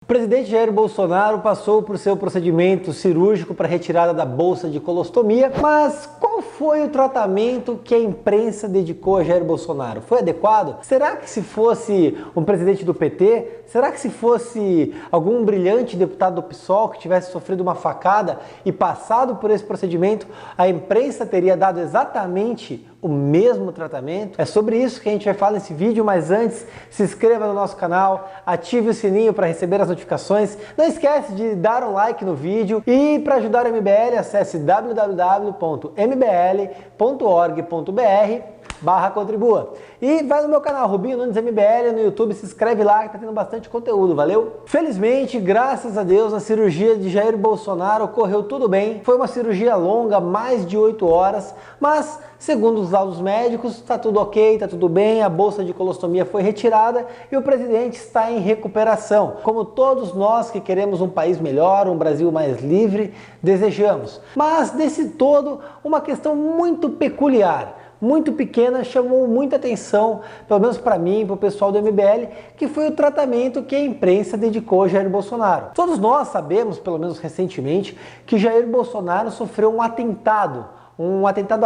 O presidente Jair Bolsonaro passou por seu procedimento cirúrgico para retirada da bolsa de colostomia, mas qual foi o tratamento que a imprensa dedicou a Jair Bolsonaro? Foi adequado? Será que se fosse um presidente do PT, será que se fosse algum brilhante deputado do PSOL que tivesse sofrido uma facada e passado por esse procedimento, a imprensa teria dado exatamente o mesmo tratamento? É sobre isso que a gente vai falar nesse vídeo, mas antes, se inscreva no nosso canal, ative o sininho para receber as notificações, não esquece de dar um like no vídeo e para ajudar o MBL, acesse www.mbl.org.br/contribua. E vai no meu canal, Rubinho Nunes MBL, no YouTube, se inscreve lá que tá tendo bastante conteúdo, valeu? Felizmente, graças a Deus, a cirurgia de Jair Bolsonaro ocorreu tudo bem. Foi uma cirurgia longa, mais de 8 horas, mas segundo os laudos médicos, tá tudo ok, tá tudo bem, a bolsa de colostomia foi retirada e o presidente está em recuperação, como todos nós que queremos um país melhor, um Brasil mais livre, desejamos. Mas desse todo, uma questão muito peculiar, muito pequena, chamou muita atenção, pelo menos para mim e para o pessoal do MBL, que foi o tratamento que a imprensa dedicou a Jair Bolsonaro. Todos nós sabemos, pelo menos recentemente, que Jair Bolsonaro sofreu um atentado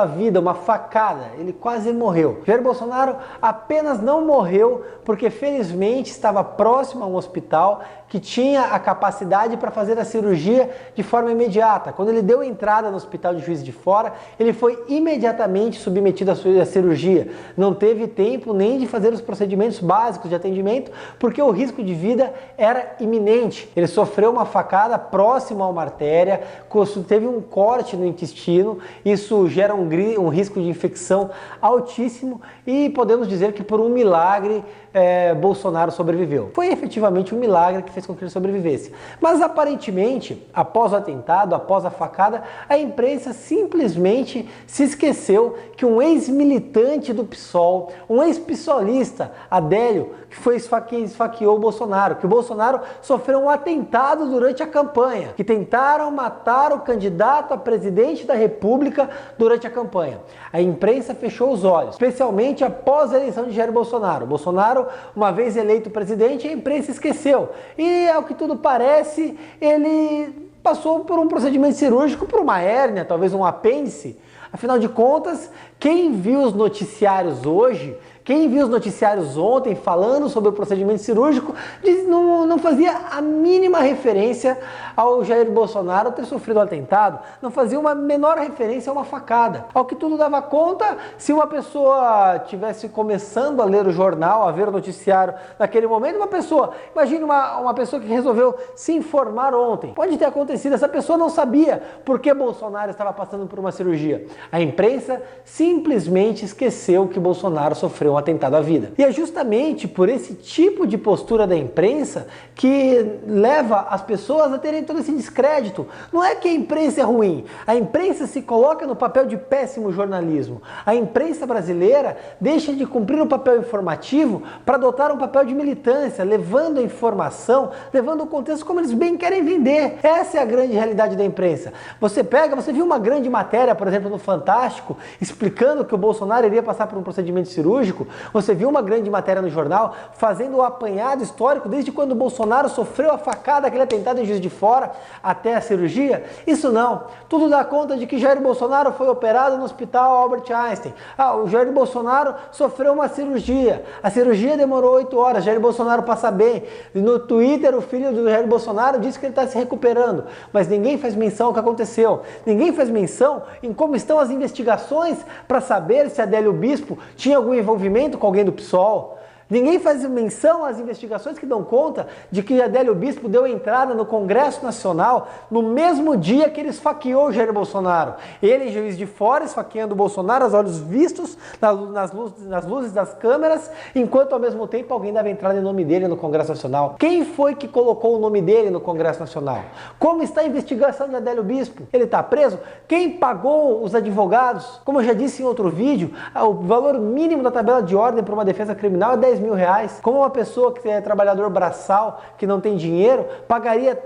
à vida, uma facada, ele quase morreu. Jair Bolsonaro apenas não morreu porque felizmente estava próximo a um hospital que tinha a capacidade para fazer a cirurgia de forma imediata. Quando ele deu entrada no hospital de Juiz de Fora, ele foi imediatamente submetido à cirurgia. Não teve tempo nem de fazer os procedimentos básicos de atendimento, porque o risco de vida era iminente. Ele sofreu uma facada próxima a uma artéria, teve um corte no intestino, isso gera um risco de infecção altíssimo e podemos dizer que por um milagre Bolsonaro sobreviveu. Foi efetivamente um milagre que fez com que ele sobrevivesse. Mas aparentemente, após o atentado, após a facada, a imprensa simplesmente se esqueceu que um ex-militante do PSOL, um ex-pissolista, Adélio, que esfaqueou o Bolsonaro, que o Bolsonaro sofreu um atentado durante a campanha, que tentaram matar o candidato a presidente da República durante a campanha. A imprensa fechou os olhos, especialmente após a eleição de Jair Bolsonaro. Bolsonaro, uma vez eleito presidente, a imprensa esqueceu. E, ao que tudo parece, ele passou por um procedimento cirúrgico, por uma hérnia, talvez um apêndice. Afinal de contas, quem viu os noticiários hoje, quem viu os noticiários ontem falando sobre o procedimento cirúrgico, não fazia a mínima referência ao Jair Bolsonaro ter sofrido um atentado, não fazia uma menor referência a uma facada. Ao que tudo dava conta, se uma pessoa estivesse começando a ler o jornal, a ver o noticiário naquele momento, imagine uma pessoa que resolveu se informar ontem. Pode ter acontecido, essa pessoa não sabia por que Bolsonaro estava passando por uma cirurgia. A imprensa simplesmente esqueceu que Bolsonaro sofreu um atentado à vida. E é justamente por esse tipo de postura da imprensa que leva as pessoas a terem todo esse descrédito. Não é que a imprensa é ruim, a imprensa se coloca no papel de péssimo jornalismo. A imprensa brasileira deixa de cumprir o papel informativo para adotar um papel de militância, levando a informação, levando o contexto como eles bem querem vender. Essa é a grande realidade da imprensa. Você viu uma grande matéria, por exemplo, no Fantástico, explicando que o Bolsonaro iria passar por um procedimento cirúrgico. Você viu uma grande matéria no jornal fazendo o apanhado histórico desde quando o Bolsonaro sofreu a facada, aquele atentado em Juiz de Fora, até a cirurgia? Isso não. Tudo dá conta de que Jair Bolsonaro foi operado no Hospital Albert Einstein. O Jair Bolsonaro sofreu uma cirurgia. A cirurgia demorou 8 horas. Jair Bolsonaro passa bem. No Twitter, o filho do Jair Bolsonaro disse que ele está se recuperando. Mas ninguém faz menção ao que aconteceu. Ninguém faz menção em como estão as investigações para saber se Adélio Bispo tinha algum envolvimento com alguém do PSOL. Ninguém faz menção às investigações que dão conta de que Adélio Bispo deu entrada no Congresso Nacional no mesmo dia que ele esfaqueou Jair Bolsonaro. Ele, em Juiz de Fora, esfaqueando o Bolsonaro aos olhos vistos, nas luzes das câmeras, enquanto ao mesmo tempo alguém dava entrada em nome dele no Congresso Nacional. Quem foi que colocou o nome dele no Congresso Nacional? Como está a investigação de Adélio Bispo? Ele está preso? Quem pagou os advogados? Como eu já disse em outro vídeo, o valor mínimo da tabela de ordem para uma defesa criminal é 10 10 mil reais? Como uma pessoa que é trabalhador braçal, que não tem dinheiro, pagaria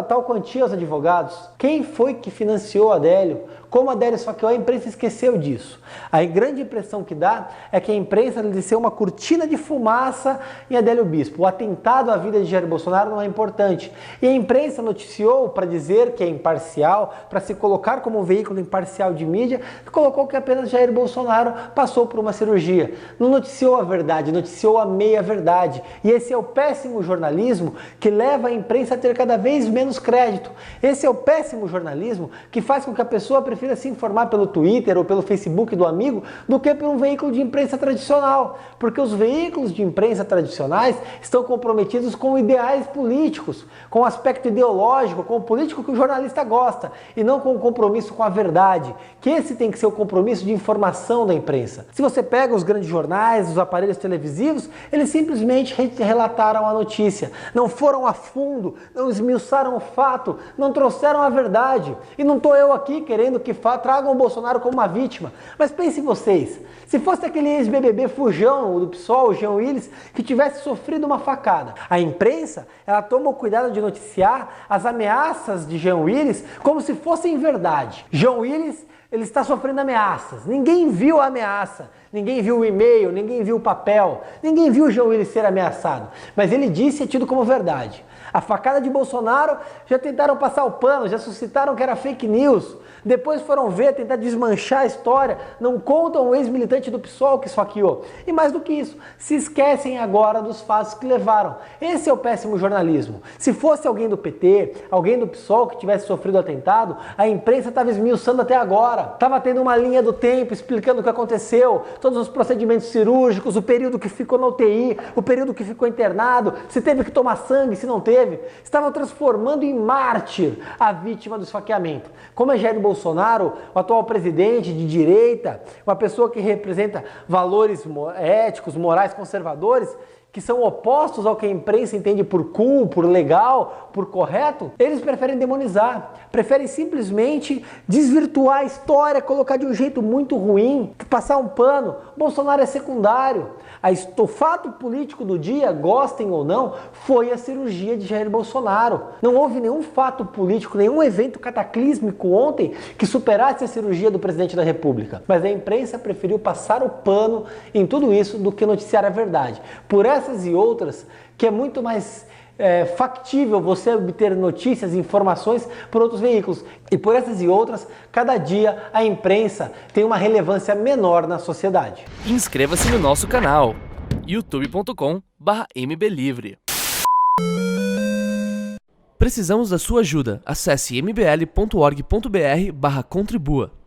tal quantia aos advogados? Quem foi que financiou Adélio? Como Adélio esfaqueou, a imprensa esqueceu disso. A grande impressão que dá é que a imprensa desceu uma cortina de fumaça em Adélio Bispo. O atentado à vida de Jair Bolsonaro não é importante. E a imprensa noticiou para dizer que é imparcial, para se colocar como um veículo imparcial de mídia, colocou que apenas Jair Bolsonaro passou por uma cirurgia. Não noticiou a verdade, noticiou a meia-verdade. E esse é o péssimo jornalismo que leva a imprensa a ter cada vez menos crédito. Esse é o péssimo jornalismo que faz com que a pessoa prefira se informar pelo Twitter ou pelo Facebook do amigo do que por um veículo de imprensa tradicional, porque os veículos de imprensa tradicionais estão comprometidos com ideais políticos, com o aspecto ideológico, com o político que o jornalista gosta, e não com o compromisso com a verdade, que esse tem que ser o compromisso de informação da imprensa. Se você pega os grandes jornais, os aparelhos televisivos, eles simplesmente relataram a notícia, não foram a fundo, não esmiuçaram o fato, não trouxeram a verdade. E não estou eu aqui querendo que tragam o Bolsonaro como uma vítima. Mas pensem vocês, se fosse aquele ex-BBB fujão do PSOL, o Jean Willis, que tivesse sofrido uma facada, a imprensa, ela toma o cuidado de noticiar as ameaças de Jean Willis como se fossem verdade. Jean Willis, ele está sofrendo ameaças. Ninguém viu a ameaça, ninguém viu o e-mail, ninguém viu o papel, ninguém viu o Jean Willis ser ameaçado. Mas ele disse e é tido como verdade. A facada de Bolsonaro, já tentaram passar o pano, já suscitaram que era fake news. Depois foram ver, tentar desmanchar a história. Não contam o ex-militante do PSOL que esfaqueou. E mais do que isso, se esquecem agora dos fatos que levaram. Esse é o péssimo jornalismo. Se fosse alguém do PT, alguém do PSOL que tivesse sofrido atentado, a imprensa estava esmiuçando até agora. Estava tendo uma linha do tempo explicando o que aconteceu, todos os procedimentos cirúrgicos, o período que ficou na UTI, o período que ficou internado, se teve que tomar sangue, se não teve. Estavam transformando em mártir a vítima do esfaqueamento. Como é Jair Bolsonaro, o atual presidente de direita, uma pessoa que representa valores éticos, morais conservadores, que são opostos ao que a imprensa entende por cool, por legal, por correto, eles preferem demonizar, preferem simplesmente desvirtuar a história, colocar de um jeito muito ruim, passar um pano. Bolsonaro é secundário. O fato político do dia, gostem ou não, foi a cirurgia de Jair Bolsonaro. Não houve nenhum fato político, nenhum evento cataclísmico ontem que superasse a cirurgia do presidente da República. Mas a imprensa preferiu passar o pano em tudo isso do que noticiar a verdade. Por essas e outras, que é muito mais factível você obter notícias e informações por outros veículos. E por essas e outras, cada dia a imprensa tem uma relevância menor na sociedade. Inscreva-se no nosso canal, youtube.com/mblivre. Precisamos da sua ajuda. Acesse mbl.org.br/contribua.